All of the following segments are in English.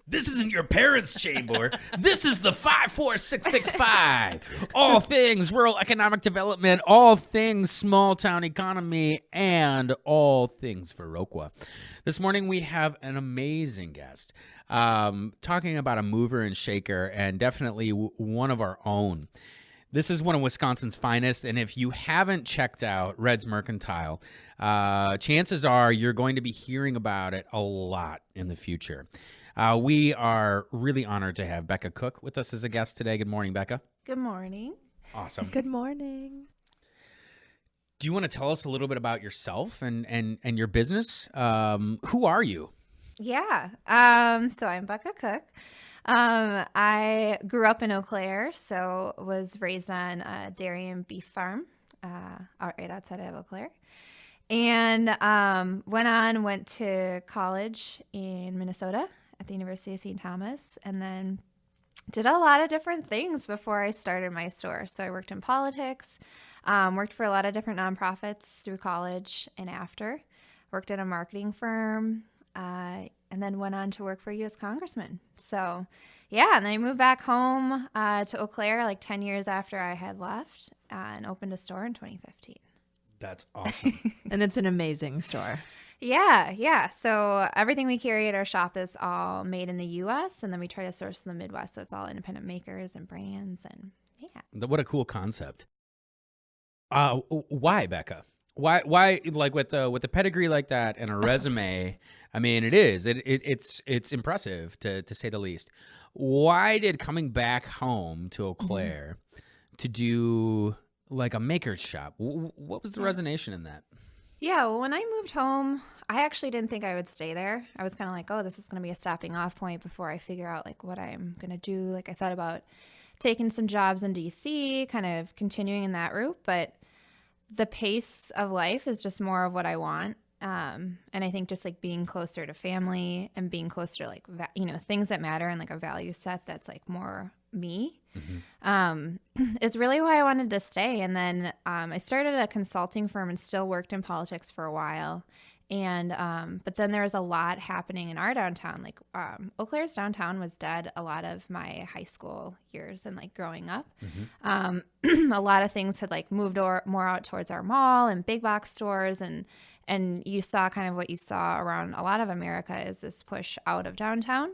This isn't your parents' chamber. This is the 54665. All things rural economic development, all things small town economy, and all things Viroqua. This morning we have an amazing guest talking about a mover and shaker, and definitely one of our own. This is one of Wisconsin's finest, and if you haven't checked out Red's Mercantile, chances are you're going to be hearing about it a lot in the future. We are really honored to have Becca Cooke with us as a guest today. Good morning, Becca. Good morning. Awesome. Good morning. Do you want to tell us a little bit about yourself and your business? Who are you? Yeah. So I'm Becca Cooke. I grew up in Eau Claire, so was raised on a dairy and beef farm right outside of Eau Claire. And went to college in Minnesota at the University of St. Thomas, and then did a lot of different things before I started my store. So I worked in politics, worked for a lot of different nonprofits through college and after, worked at a marketing firm, and then went on to work for a U.S. Congressman. So yeah, and then I moved back home to Eau Claire like 10 years after I had left and opened a store in 2015. That's awesome. And it's an amazing store. Yeah. So everything we carry at our shop is all made in the U.S., and then we try to source in the Midwest. So it's all independent makers and brands, and yeah. What a cool concept. Why, Becca? Why? Like with the pedigree like that and a resume. I mean, it's impressive to say the least. Why did coming back home to Eau Claire to do like a maker's shop? What was the resonation in that? Yeah, well, when I moved home, I actually didn't think I would stay there. I was kind of like, oh, this is going to be a stopping off point before I figure out like what I'm going to do. Like I thought about taking some jobs in DC, kind of continuing in that route, but the pace of life is just more of what I want. And I think just like being closer to family and being closer to like, things that matter and like a value set that's like more me is really why I wanted to stay. And then I started a consulting firm and still worked in politics for a while. And but then there was a lot happening in our downtown. Like Eau Claire's downtown was dead a lot of my high school years and like growing up. A lot of things had like moved more out towards our mall and big box stores, and you saw kind of what you saw around a lot of America is this push out of downtown.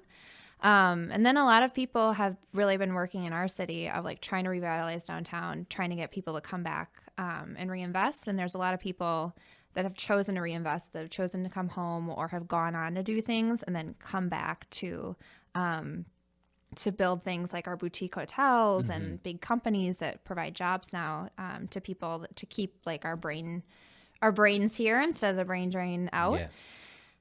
And then a lot of people have really been working in our city of like trying to revitalize downtown, trying to get people to come back and reinvest. And there's a lot of people that have chosen to reinvest, that have chosen to come home or have gone on to do things and then come back to build things like our boutique hotels and big companies that provide jobs now to people to keep like our brains here instead of the brain drain out. Yeah.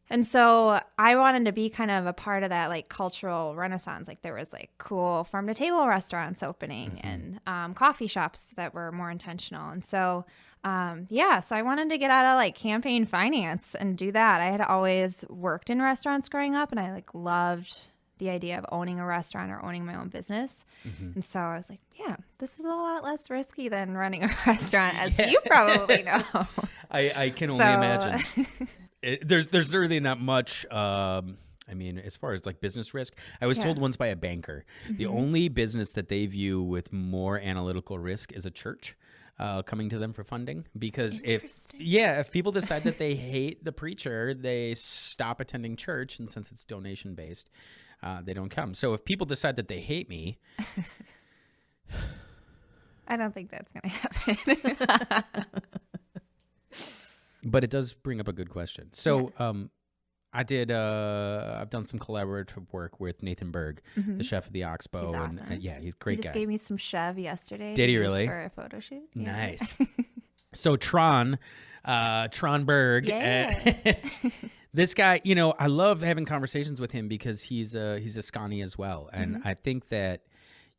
And so I wanted to be kind of a part of that like cultural renaissance. Like there was like cool farm to table restaurants opening and coffee shops that were more intentional. And so, so I wanted to get out of like campaign finance and do that. I had always worked in restaurants growing up, and I like loved the idea of owning a restaurant or owning my own business. And so I was like, yeah, this is a lot less risky than running a restaurant, as you probably know. I can only imagine. There's really not much, I mean, as far as like business risk. I was told once by a banker, the only business that they view with more analytical risk is a church coming to them for funding. Because if people decide that they hate the preacher, they stop attending church. And since it's donation based, they don't come. So if people decide that they hate me. I don't think that's going to happen. But it does bring up a good question. So I've done some collaborative work with Nathan Berg, the chef of the Oxbow. He's awesome. And he's a great guy. He just gave me some Chev yesterday. Did he really? For a photo shoot. Yeah. Nice. So Tron Berg. Yeah. This guy, I love having conversations with him because he's a Scani as well. And I think that,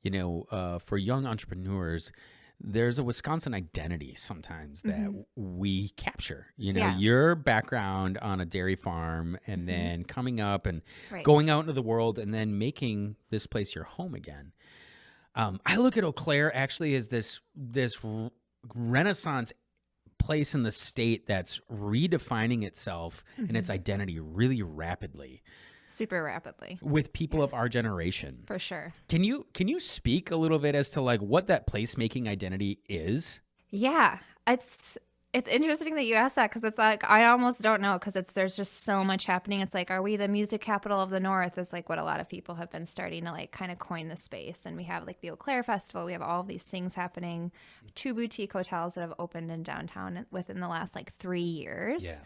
for young entrepreneurs, there's a Wisconsin identity sometimes that we capture, your background on a dairy farm and then coming up and going out into the world and then making this place your home again. I look at Eau Claire actually as this Renaissance place in the state that's redefining itself and its identity really rapidly. super rapidly. with people of our generation. For sure. Can you speak a little bit as to like what that placemaking identity is? Yeah, it's interesting that you asked that because it's like I almost don't know because there's just so much happening. It's like, are we the music capital of the North? Is like what a lot of people have been starting to like kind of coin the space. And we have like the Eau Claire Festival. We have all of these things happening. 2 boutique hotels that have opened in downtown within the last like 3 years. Yeah.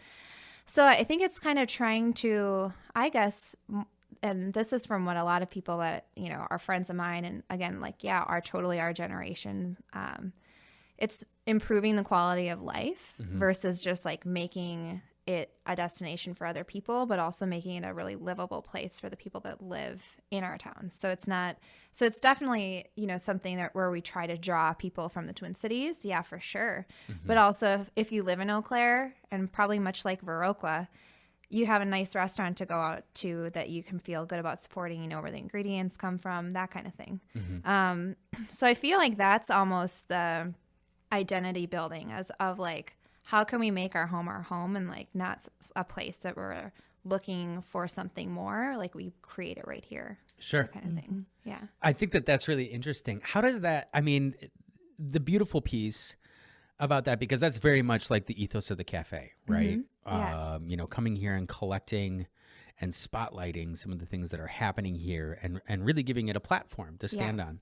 So I think it's kind of trying to, I guess, and this is from what a lot of people that, you know, are friends of mine and again, like, yeah, are totally our generation. It's improving the quality of life versus just like making it a destination for other people, but also making it a really livable place for the people that live in our town. So it's definitely, you know, something that where we try to draw people from the Twin Cities. Yeah, for sure. But also if you live in Eau Claire and probably much like Viroqua, you have a nice restaurant to go out to that you can feel good about supporting, you know, where the ingredients come from, that kind of thing. So I feel like that's almost the identity building as of like, how can we make our home and like not a place that we're looking for something more, like we create it right here. Sure. Kind of thing. Yeah. I think that that's really interesting. How does that, I mean, the beautiful piece about that, because that's very much like the ethos of the cafe, right? Yeah. You know, coming here and collecting and spotlighting some of the things that are happening here and really giving it a platform to stand on.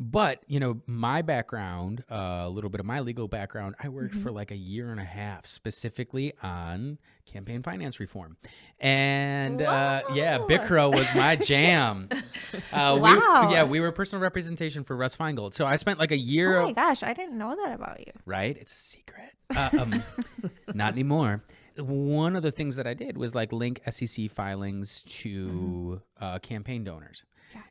But, you know, my background, a little bit of my legal background, I worked for like 1.5 years specifically on campaign finance reform. And yeah, BICRA was my jam. Wow. We were personal representation for Russ Feingold. So I spent like a year. Oh my gosh, I didn't know that about you. Right? It's a secret. Not anymore. One of the things that I did was like link SEC filings to campaign donors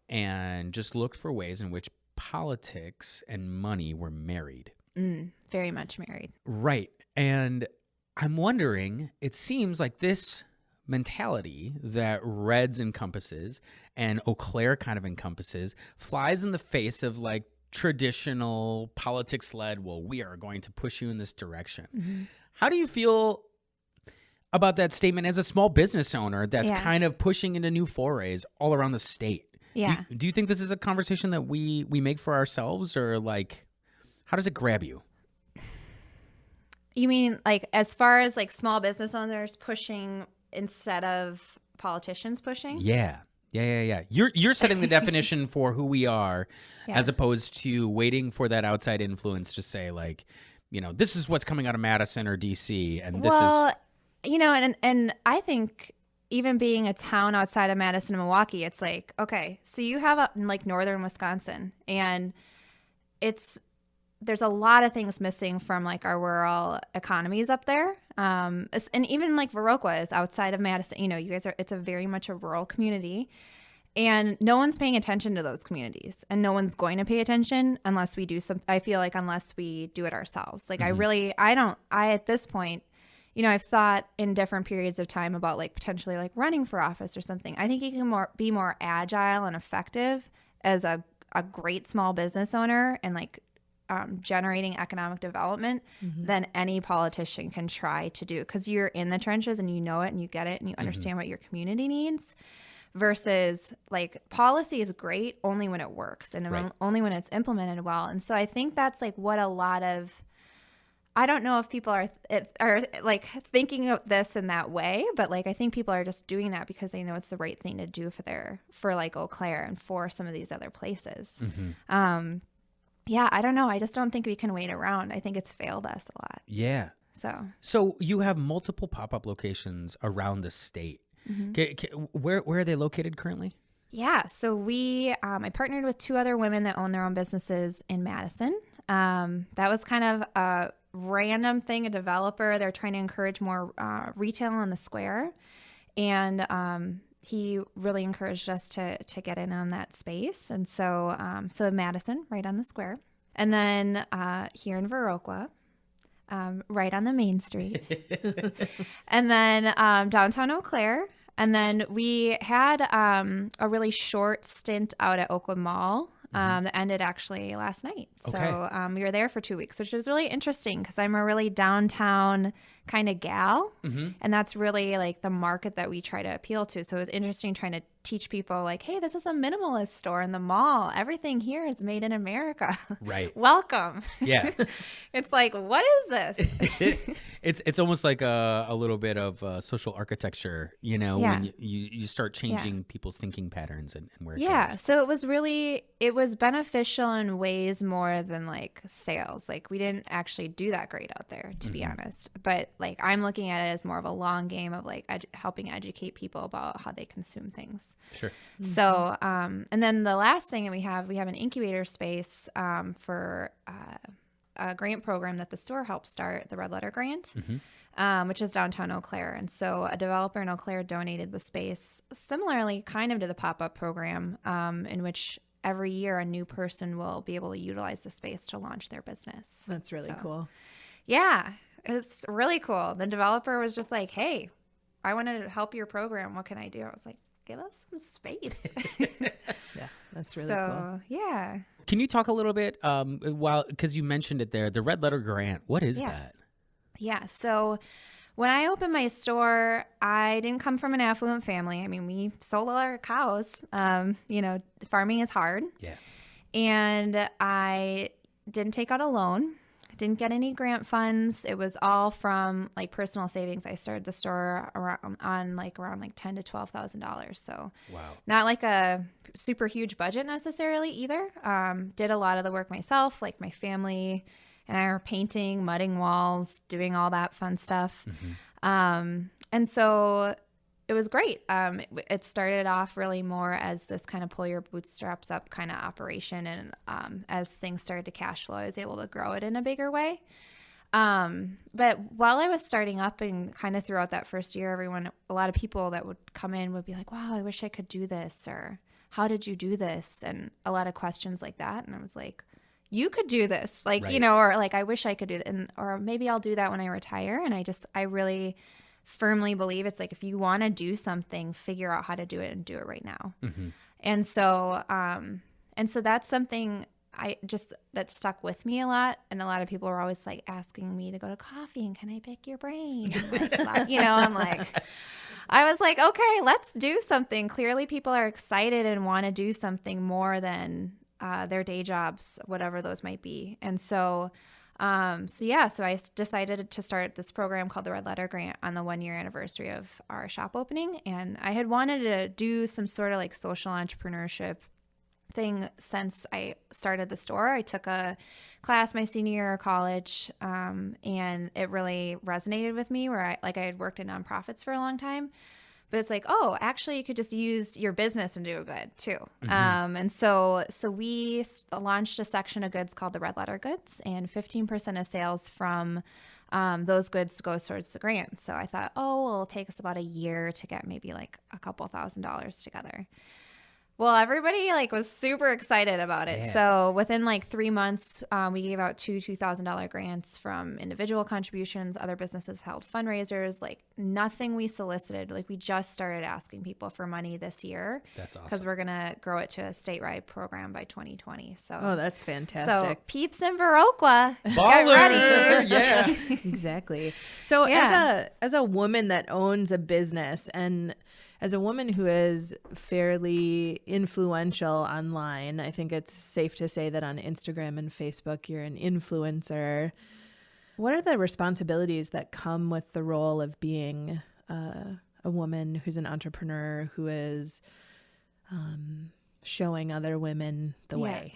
and just looked for ways in which politics and money were married. Very much married. Right. And I'm wondering, it seems like this mentality that Reds encompasses and Eau Claire kind of encompasses flies in the face of like traditional politics-led, well, we are going to push you in this direction. How do you feel about that statement as a small business owner that's kind of pushing into new forays all around the state? Yeah. Do you think this is a conversation that we make for ourselves, or like, how does it grab you? You mean like as far as like small business owners pushing instead of politicians pushing? Yeah. You're setting the definition for who we are as opposed to waiting for that outside influence to say like, you know, this is what's coming out of Madison or DC and this is, you know, and I think even being a town outside of Madison and Milwaukee, it's like, okay, so you have like northern Wisconsin and there's a lot of things missing from like our rural economies up there. And even like Viroqua is outside of Madison, you know, it's a very much a rural community and no one's paying attention to those communities and no one's going to pay attention unless we do I feel like unless we do it ourselves. Like I at this point, you know, I've thought in different periods of time about like potentially like running for office or something. I think you can be more agile and effective as a great small business owner and like generating economic development than any politician can try to do because you're in the trenches and you know it and you get it and you understand what your community needs versus like policy is great only when it works and only when it's implemented well. And so I think that's like what a lot of I don't know if people are like thinking of this in that way, but like I think people are just doing that because they know it's the right thing to do for like Eau Claire and for some of these other places. Yeah, I don't know. I just don't think we can wait around. I think it's failed us a lot. Yeah. So you have multiple pop-up locations around the state. Where are they located currently? Yeah, so I partnered with 2 other women that own their own businesses in Madison. That was kind of a random thing, a developer. They're trying to encourage more retail on the square. And he really encouraged us to get in on that space. And so Madison, right on the square. And then here in Viroqua, right on the main street. And then downtown Eau Claire. And then we had a really short stint out at Oakwood Mall that ended actually last night. So we were there for 2 weeks, which was really interesting because I'm a really downtown kind of gal. And that's really like the market that we try to appeal to. So it was interesting trying to teach people like, hey, this is a minimalist store in the mall. Everything here is made in America. Right. Welcome. Yeah. It's like, what is this? It's almost like a little bit of social architecture, you know, Yeah. when you start changing people's thinking patterns and where it Yeah. goes. So it was beneficial in ways more than like sales. Like we didn't actually do that great out there, to be honest. But like I'm looking at it as more of a long game of like helping educate people about how they consume things. Sure. So, and then the last thing that we have an incubator space for a grant program that the store helped start, the Red Letter Grant, which is downtown Eau Claire. And so a developer in Eau Claire donated the space similarly kind of to the pop-up program in which every year a new person will be able to utilize the space to launch their business. That's really cool. Yeah, it's really cool. The developer was just like, hey, I want to help your program. What can I do? I was like, give us some space. Yeah, that's really cool. Yeah. Can you talk a little bit, because you mentioned it there, the Red Letter Grant, what is that? Yeah. So when I opened my store, I didn't come from an affluent family. I mean, we sold all our cows. You know, farming is hard. Yeah. And I didn't take out a loan. Didn't get any grant funds. It was all from like personal savings. I started the store around like $10,000 to $12,000. So Wow. not like a super huge budget necessarily either. Did a lot of the work myself. Like my family and I were painting, mudding walls, doing all that fun stuff. And so it was great. It started off really more as this kind of pull your bootstraps up kind of operation. And as things started to cash flow, I was able to grow it in a bigger way. But while I was starting up and kind of throughout that first year, a lot of people that would come in would be like, wow, I wish I could do this. Or how did you do this? And a lot of questions like that. And I was like, you could do this. Like, Right. you know, or like, I wish I could do that. Or maybe I'll do that when I retire. And I really firmly believe it's like, if you want to do something, figure out how to do it and do it right now. And so that's something that stuck with me a lot. And a lot of people were always like asking me to go to coffee and can I pick your brain? And like, you know, I'm like, I was like, okay, let's do something. Clearly people are excited and want to do something more than their day jobs, whatever those might be. And so I decided to start this program called the Red Letter Grant on the 1-year anniversary of our shop opening. And I had wanted to do some sort of like social entrepreneurship thing since I started the store. I took a class my senior year of college, and it really resonated with me where I had worked in nonprofits for a long time. But it's like, oh, actually, you could just use your business and do good too. And so we launched a section of goods called the Red Letter Goods, and 15% of sales from those goods goes towards the grant. So I thought, oh, it'll take us about a year to get maybe like a couple $1,000s together. Well, everybody like was super excited about it. Yeah. So within like 3 months, we gave out two $2,000 grants from individual contributions. Other businesses held fundraisers. Like nothing we solicited. Like we just started asking people for money this year. That's awesome. Because we're gonna grow it to a statewide program by 2020. So Oh, that's fantastic. So peeps in Viroqua, get Baller! ready. Yeah. Exactly. So Yeah. as a woman that owns a business and as a woman who is fairly influential online, I think it's safe to say that on Instagram and Facebook, you're an influencer. What are the responsibilities that come with the role of being a woman who's an entrepreneur who is showing other women the way?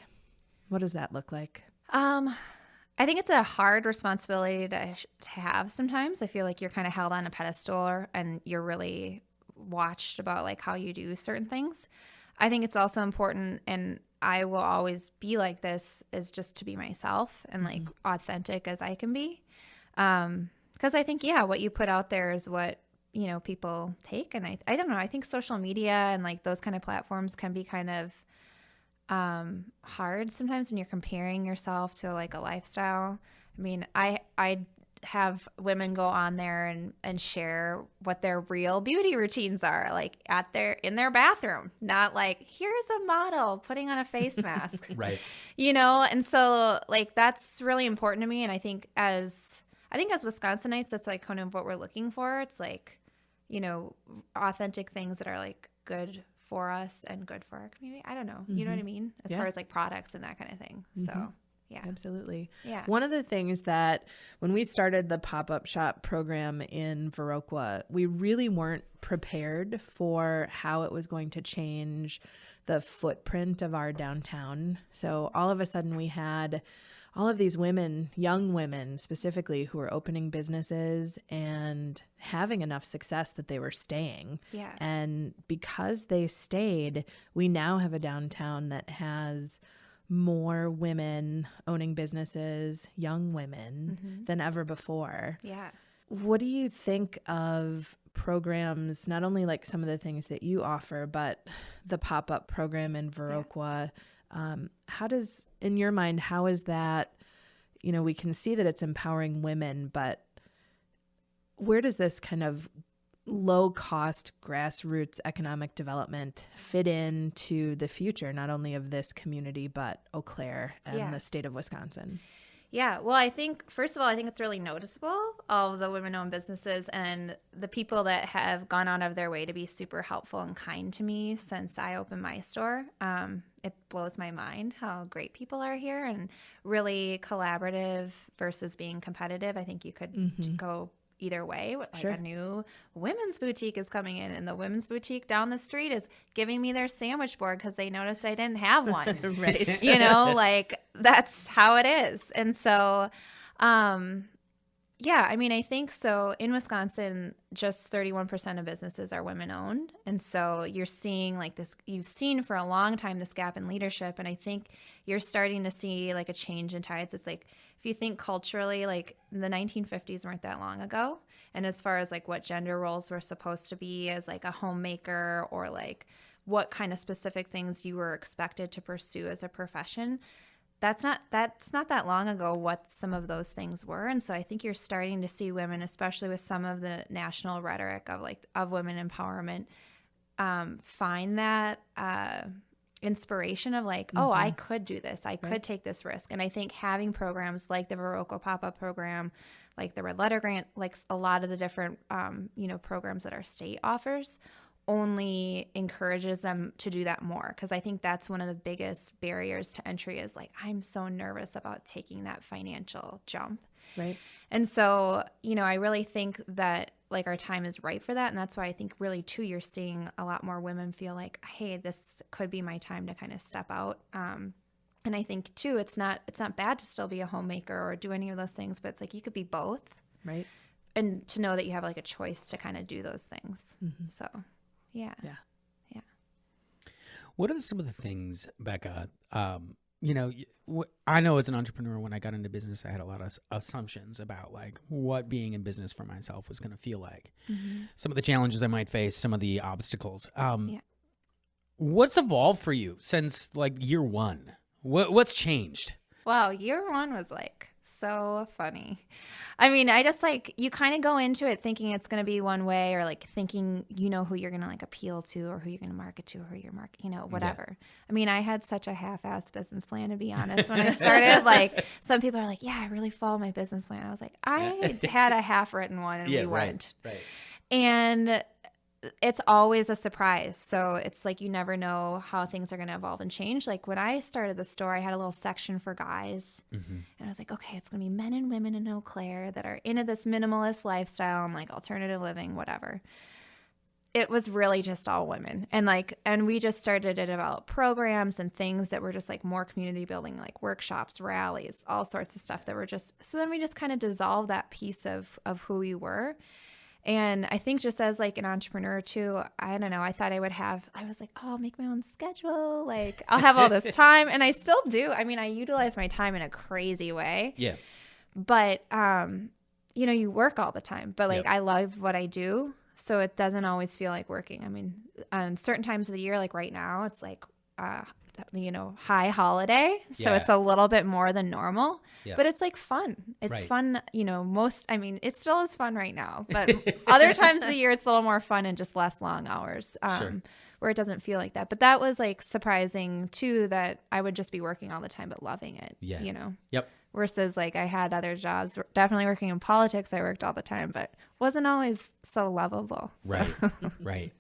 What does that look like? I think it's a hard responsibility to have sometimes. I feel like you're kind of held on a pedestal and you're really watched about like how you do certain things. I think it's also important, and I will always be like this, is just to be myself and like authentic as I can be. Because I think, what you put out there is what, you know, people take. And I don't know, I think social media and like those kind of platforms can be kind of hard sometimes when you're comparing yourself to like a lifestyle. I mean, I have women go on there and share what their real beauty routines are, like in their bathroom, not like, here's a model putting on a face mask. Right. You know, and so like that's really important to me. And I think as I think as Wisconsinites, that's like kind of what we're looking for. It's like, authentic things that are like good for us and good for our community. I don't know. You know what I mean? As far as like products and that kind of thing. So yeah. Absolutely. Yeah. One of the things that when we started the pop-up shop program in Viroqua, we really weren't prepared for how it was going to change the footprint of our downtown. So all of a sudden we had all of these women, young women specifically, who were opening businesses and having enough success that they were staying. Yeah. And because they stayed, we now have a downtown that has more women owning businesses, young women, than ever before. Yeah. What do you think of programs, not only like some of the things that you offer, but the pop-up program in Viroqua? How does, in your mind, how is that, we can see that it's empowering women, but where does this kind of low-cost grassroots economic development fit into the future, not only of this community, but Eau Claire and the state of Wisconsin? Yeah. Well, I think, first of all, I think it's really noticeable, all of the women-owned businesses and the people that have gone out of their way to be super helpful and kind to me since I opened my store. It blows my mind how great people are here and really collaborative versus being competitive. I think you could go either way. Like a new women's boutique is coming in, and the women's boutique down the street is giving me their sandwich board because they noticed I didn't have one. Right. Like that's how it is. And so, yeah, I mean, I think so. In Wisconsin, just 31% of businesses are women owned. And so you're seeing like this, you've seen for a long time this gap in leadership. And I think you're starting to see like a change in tides. It's like, if you think culturally, like the 1950s weren't that long ago. And as far as like what gender roles were supposed to be as like a homemaker or like what kind of specific things you were expected to pursue as a profession, that's not that long ago what some of those things were. And so I think you're starting to see women, especially with some of the national rhetoric of women empowerment, find that inspiration of like, oh, I could do this. I could take this risk. And I think having programs like the Viroqua pop-up program, like the Red Letter Grant, like a lot of the different, programs that our state offers only encourages them to do that more. Because I think that's one of the biggest barriers to entry is like, I'm so nervous about taking that financial jump. Right. And so, I really think that like our time is right for that. And that's why I think really too, you're seeing a lot more women feel like, hey, this could be my time to kind of step out. And I think too, it's not bad to still be a homemaker or do any of those things, but it's like you could be both. Right. And to know that you have like a choice to kind of do those things. So, yeah. Yeah. Yeah. What are some of the things, Becca, I know as an entrepreneur, when I got into business, I had a lot of assumptions about like what being in business for myself was going to feel like. Some of the challenges I might face, some of the obstacles. What's evolved for you since like year one? What's changed? Wow. Year one was like so funny. I mean, I just like, you kind of go into it thinking it's going to be one way or like thinking, who you're going to like appeal to or who you're going to market to or who you're whatever. Yeah. I mean, I had such a half-assed business plan, to be honest. When I started, like some people are like, yeah, I really follow my business plan. I was like, I had a half-written one and we went. Right. And it's always a surprise. So it's like you never know how things are going to evolve and change. Like when I started the store, I had a little section for guys. And I was like, okay, it's going to be men and women in Eau Claire that are into this minimalist lifestyle and like alternative living, whatever. It was really just all women. And we just started to develop programs and things that were just like more community building, like workshops, rallies, all sorts of stuff that were just, so then we just kind of dissolved that piece of who we were. And I think just as like an entrepreneur too, I don't know, I thought I was like, oh, I'll make my own schedule. Like I'll have all this time. And I still do. I mean, I utilize my time in a crazy way. Yeah. But, you work all the time, but like I love what I do. So it doesn't always feel like working. I mean, on certain times of the year, like right now, it's like, high holiday. So it's a little bit more than normal, but it's like fun. It's fun, it still is fun right now, but other times of the year, it's a little more fun and just less long hours, where it doesn't feel like that. But that was like surprising too, that I would just be working all the time but loving it. Yeah. You know. Yep. Versus like I had other jobs, definitely working in politics, I worked all the time, but wasn't always so lovable. So. Right. Right.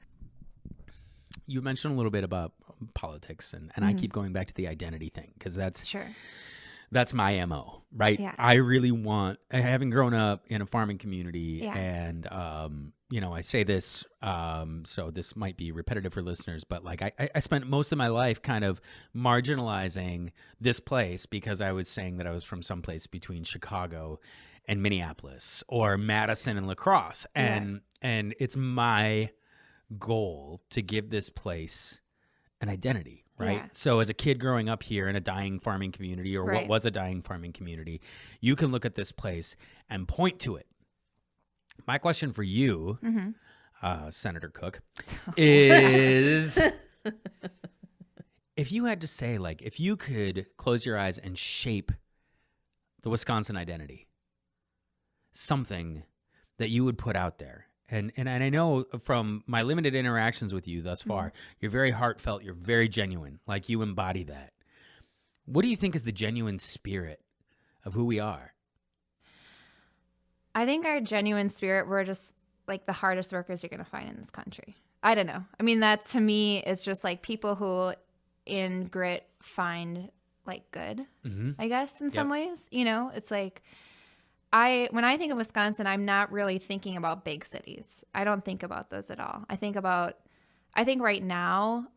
You mentioned a little bit about politics, and I keep going back to the identity thing, because that's my MO, right? Yeah. I really want, having grown up in a farming community, and, I say this, so this might be repetitive for listeners, but like I spent most of my life kind of marginalizing this place because I was saying that I was from someplace between Chicago and Minneapolis, or Madison and La Crosse. And it's my goal to give this place an identity, right? Yeah. So as a kid growing up here in a dying farming community, or what was a dying farming community, you can look at this place and point to it. My question for you, Senator Cooke, is if you had to say, like, if you could close your eyes and shape the Wisconsin identity, something that you would put out there. And I know from my limited interactions with you thus far, you're very heartfelt, you're very genuine, like you embody that. What do you think is the genuine spirit of who we are? I think our genuine spirit, we're just like the hardest workers you're going to find in this country. I don't know. I mean, that to me is just like people who in grit find like good, I guess, in some ways. You know, it's like when I think of Wisconsin, I'm not really thinking about big cities. I don't think about those at all. I think right now,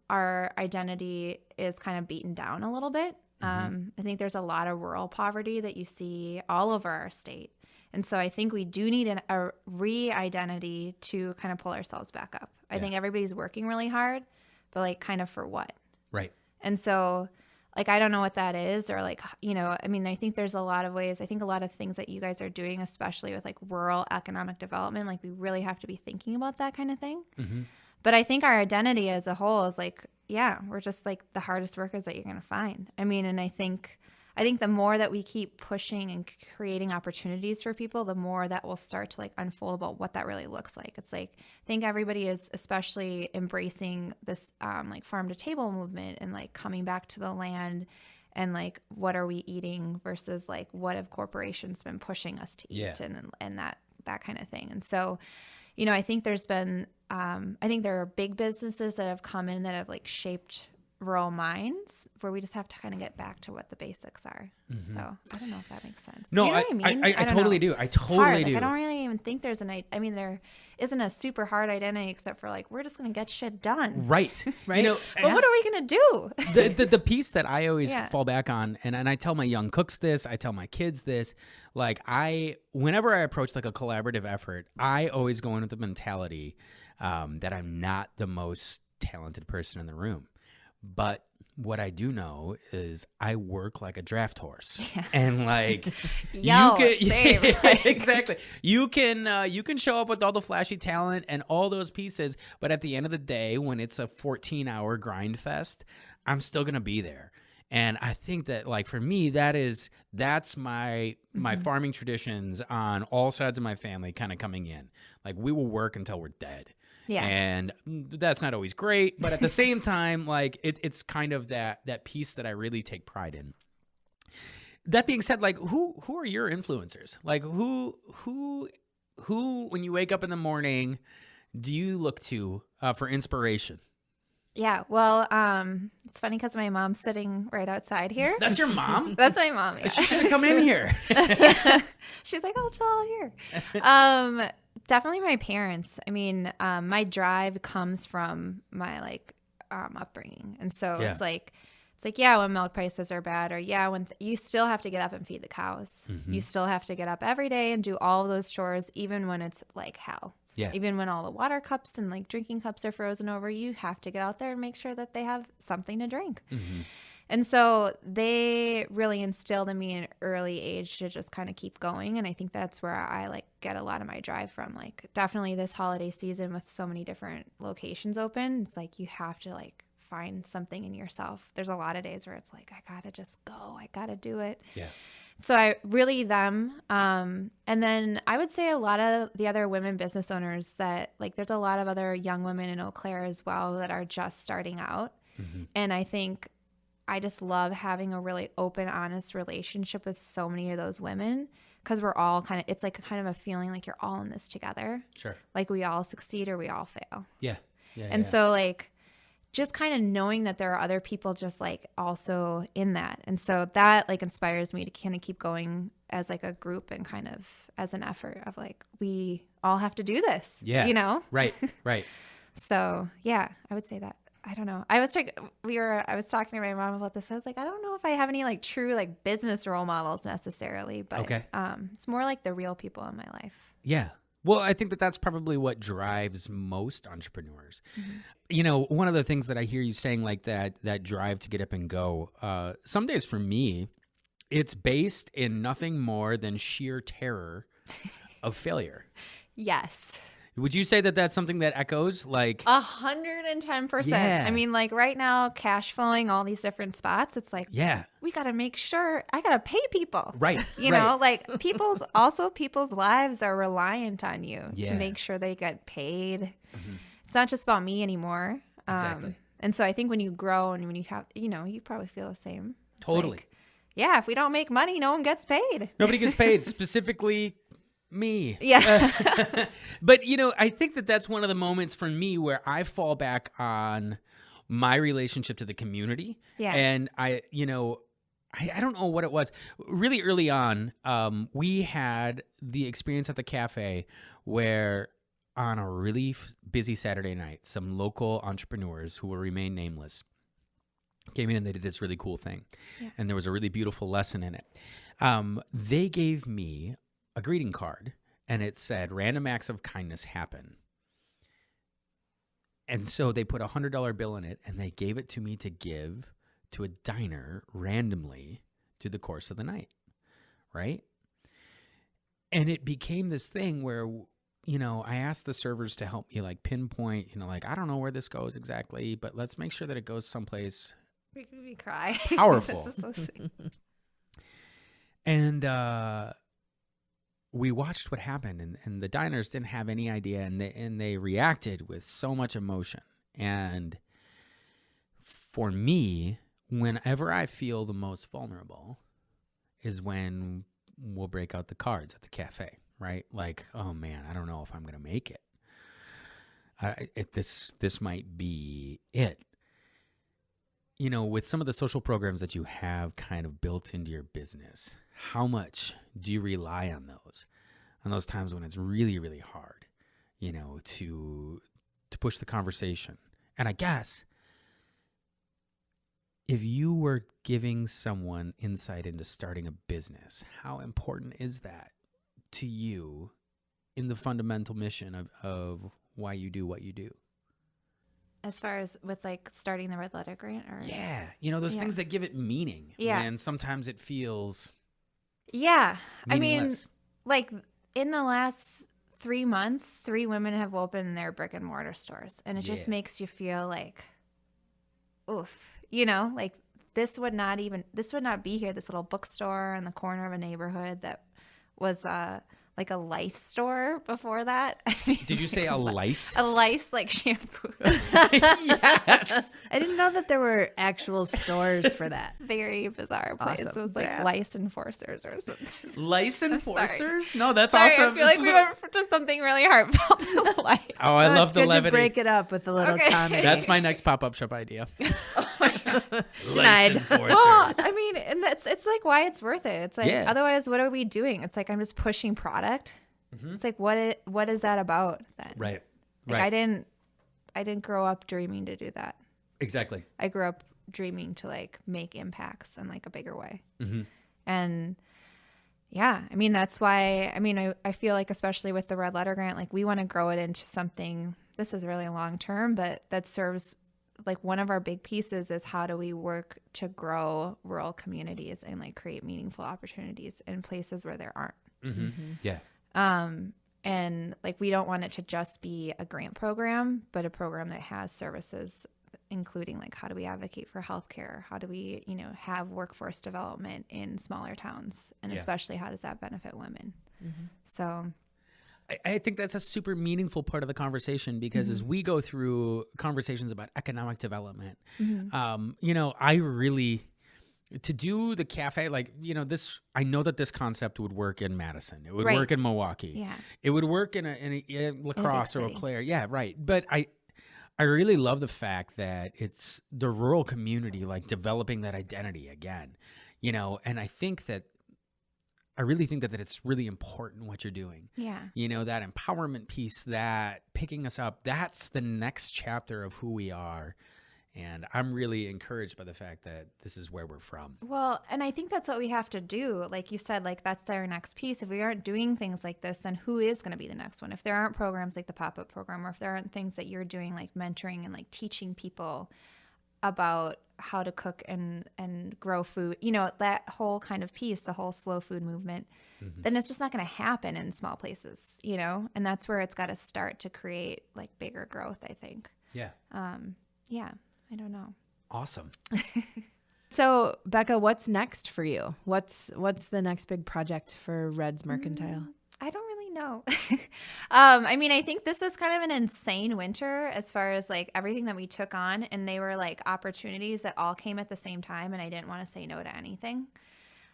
our identity is kind of beaten down a little bit. I think there's a lot of rural poverty that you see all over our state. And so I think we do need a re-identity to kind of pull ourselves back up. I think everybody's working really hard, but like kind of for what? Right. And so like, I don't know what that is, or like, you know, I mean, I think there's a lot of ways. I think a lot of things that you guys are doing, especially with like rural economic development, like we really have to be thinking about that kind of thing. But I think our identity as a whole is like, yeah, we're just like the hardest workers that you're going to find. I mean, and I think the more that we keep pushing and creating opportunities for people, the more that will start to like unfold about what that really looks like. It's like, I think everybody is especially embracing this like farm to table movement, and like coming back to the land, and like, what are we eating versus like, what have corporations been pushing us to eat, and that kind of thing. And so, you know, I think there's been, I think there are big businesses that have come in that have like shaped rural minds, where we just have to kind of get back to what the basics are. So I don't know if that makes sense. No, do you know what I mean? I totally do. I totally do. Like, I don't really even think there's there isn't a super hard identity, except for like, we're just going to get shit done. Right. Right. You know, But what are we going to do? the piece that I always fall back on, and I tell my young cooks this, I tell my kids this, like whenever I approach like a collaborative effort, I always go in with the mentality that I'm not the most talented person in the room. But what I do know is I work like a draft horse, and like exactly. You can show up with all the flashy talent and all those pieces, but at the end of the day, when it's a 14-hour grind fest, I'm still gonna be there. And I think that, like, for me, that's my farming traditions on all sides of my family kind of coming in. Like, we will work until we're dead. Yeah. And that's not always great, but at the same time, like, it's kind of that piece that I really take pride in. That being said, like, who are your influencers? Like, who when you wake up in the morning, do you look to for inspiration? Yeah, well, it's funny because my mom's sitting right outside here. That's your mom? That's my mom, yeah. She should have come in here. She's like, I'll chill out here. Definitely my parents. I mean, my drive comes from my, like, upbringing. And so it's like, yeah, when milk prices are bad, or yeah, when you still have to get up and feed the cows. You still have to get up every day and do all of those chores, even when it's like hell. Yeah. Even when all the water cups and like drinking cups are frozen over, you have to get out there and make sure that they have something to drink. And so they really instilled in me in an early age to just kind of keep going. And I think that's where I like get a lot of my drive from. Like, definitely this holiday season with so many different locations open, it's like you have to like find something in yourself. There's a lot of days where it's like, I gotta just go, I gotta do it. Yeah. So I really them. And then I would say a lot of the other women business owners that like there's a lot of other young women in Eau Claire as well that are just starting out. And I think I just love having a really open, honest relationship with so many of those women because we're all it's like kind of a feeling like you're all in this together. Sure. Like we all succeed or we all fail. Yeah. And so like just kind of knowing that there are other people just like also in that. And so that like inspires me to kind of keep going as like a group and kind of as an effort of like, we all have to do this, Yeah. you know? Right. So yeah, I would say that. I don't know. I was talking to my mom about this. I was like, I don't know if I have any like true like business role models necessarily, but Okay. It's more like the real people in my life. Yeah. Well, I think that that's probably what drives most entrepreneurs. You know, one of the things that I hear you saying like that drive to get up and go, some days for me, it's based in nothing more than sheer terror of failure. Yes. Would you say that that's something that echoes like 110%. Yeah. I mean, like right now, cash flowing all these different spots. It's like, Yeah. we got to make sure I got to pay people. Right. You know, like people's lives are reliant on you Yeah. to make sure they get paid. It's not just about me anymore. Exactly. And so I think when you grow and when you have, you know, you probably feel the same. It's Totally. like, yeah, if we don't make money, no one gets paid. Nobody gets paid, specifically me. Yeah. But, you know, I think that that's one of the moments for me where I fall back on my relationship to the community. Yeah. And I don't know what it was. Really early on, we had the experience at the cafe where on a really busy Saturday night, some local entrepreneurs who will remain nameless came in and they did this really cool thing. Yeah. And there was a really beautiful lesson in it. They gave me a greeting card and it said, "Random acts of kindness happen." And so they put a $100 bill in it and they gave it to me to give to a diner randomly through the course of the night. Right. And it became this thing where, you know, I asked the servers to help me like pinpoint, you know, like, I don't know where this goes exactly, but let's make sure that it goes someplace Making me cry. Powerful. This is so sweet. And we watched what happened, and the diners didn't have any idea, and they reacted with so much emotion. And for me, whenever I feel the most vulnerable is when we'll break out the cards at the cafe, right? Like, oh man, I don't know if I'm going to make it. This might be it. You know, with some of the social programs that you have kind of built into your business, how much do you rely on those times when it's really, really hard, you know, to push the conversation? And I guess if you were giving someone insight into starting a business, how important is that to you in the fundamental mission of why you do what you do? As far as with like starting the Red Letter Grant or Yeah. You know, those things that give it meaning. Yeah. And sometimes it feels Yeah. I mean, meaningless. like in the last 3 months, 3 women have opened their brick and mortar stores. And it just Yeah. makes you feel like, oof, you know, like this would not be here. This little bookstore in the corner of a neighborhood that was like a lice store before that. I mean, Did you say a lice? A lice like shampoo. Yes. I didn't know that there were actual stores for that. Very bizarre place. Awesome. It was like Yeah. lice enforcers or something. Lice sorry. enforcers? No, that's Sorry, awesome. I feel like we went to something really heartfelt to the light. Oh, I No, love it's the good levity. to break it up with a little Okay. comedy. That's my next pop-up shop idea. Denied. Lice enforcers. Well, I mean, and it's like why it's worth it. It's like Yeah. otherwise, what are we doing? It's like I'm just pushing product. It's like what is that about then? Right. Like Right. I didn't grow up dreaming to do that. Exactly. I grew up dreaming to like make impacts in like a bigger way. Mm-hmm. And yeah, I mean, that's why, I mean, I feel like, especially with the Red Letter Grant, like we want to grow it into something, this is really long term, but that serves like one of our big pieces is how do we work to grow rural communities and like create meaningful opportunities in places where there aren't. Mm-hmm. Yeah. And like, we don't want it to just be a grant program, but a program that has services including like how do we advocate for healthcare? How do we, have workforce development in smaller towns? And especially how does that benefit women? So I think that's a super meaningful part of the conversation because as we go through conversations about economic development, I really, to do the cafe, like, I know that this concept would work in Madison. It would work in Milwaukee. Yeah. It would work in a La Crosse or Eau Claire. Yeah, right. But I really love the fact that it's the rural community, like developing that identity again, and I really think that it's really important what you're doing. Yeah. That empowerment piece, that picking us up, that's the next chapter of who we are. And I'm really encouraged by the fact that this is where we're from. Well, and I think that's what we have to do. Like you said, like that's our next piece. If we aren't doing things like this, then who is going to be the next one? If there aren't programs like the pop-up program, or if there aren't things that you're doing like mentoring and like teaching people about how to cook and grow food, that whole kind of piece, the whole slow food movement, then it's just not going to happen in small places, and that's where it's got to start to create like bigger growth, I think. Yeah. Yeah. I don't know. Awesome. So, Becca, what's next for you? What's the next big project for Red's Mercantile? I don't really know. I think this was kind of an insane winter as far as like everything that we took on, and they were like opportunities that all came at the same time, and I didn't want to say no to anything.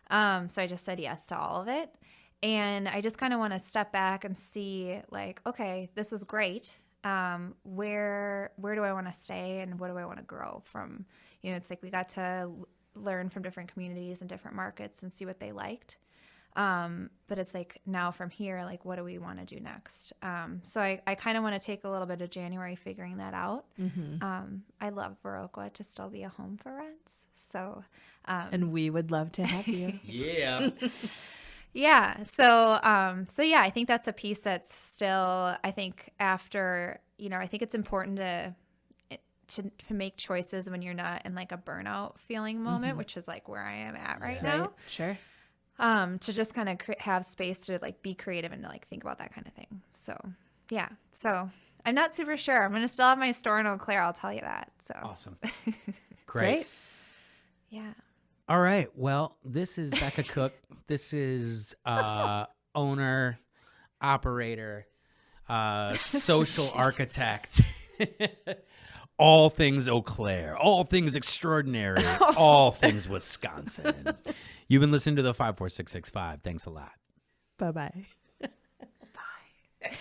So I just said yes to all of it. And I just kind of want to step back and see like, okay, this was great. Where do I want to stay and what do I want to grow from? It's like we got to learn from different communities and different markets and see what they liked. But it's like now from here, like what do we want to do next? So I kind of want to take a little bit of January figuring that out. I love Viroqua to still be a home for Reds. So, and we would love to have you. Yeah. Yeah. So yeah, I think that's a piece that's still, I think after, I think it's important to make choices when you're not in like a burnout feeling moment, which is like where I am at right now. Right. Sure. To just kind of have space to like be creative and to like think about that kind of thing. So yeah. So I'm not super sure. I'm going to still have my store in Eau Claire. I'll tell you that. So Awesome. Great. Yeah. All right. Well, this is Becca Cooke. This is owner, operator, social architect. All things Eau Claire, all things extraordinary, all things Wisconsin. You've been listening to the 54665. Thanks a lot. Bye-bye. Bye.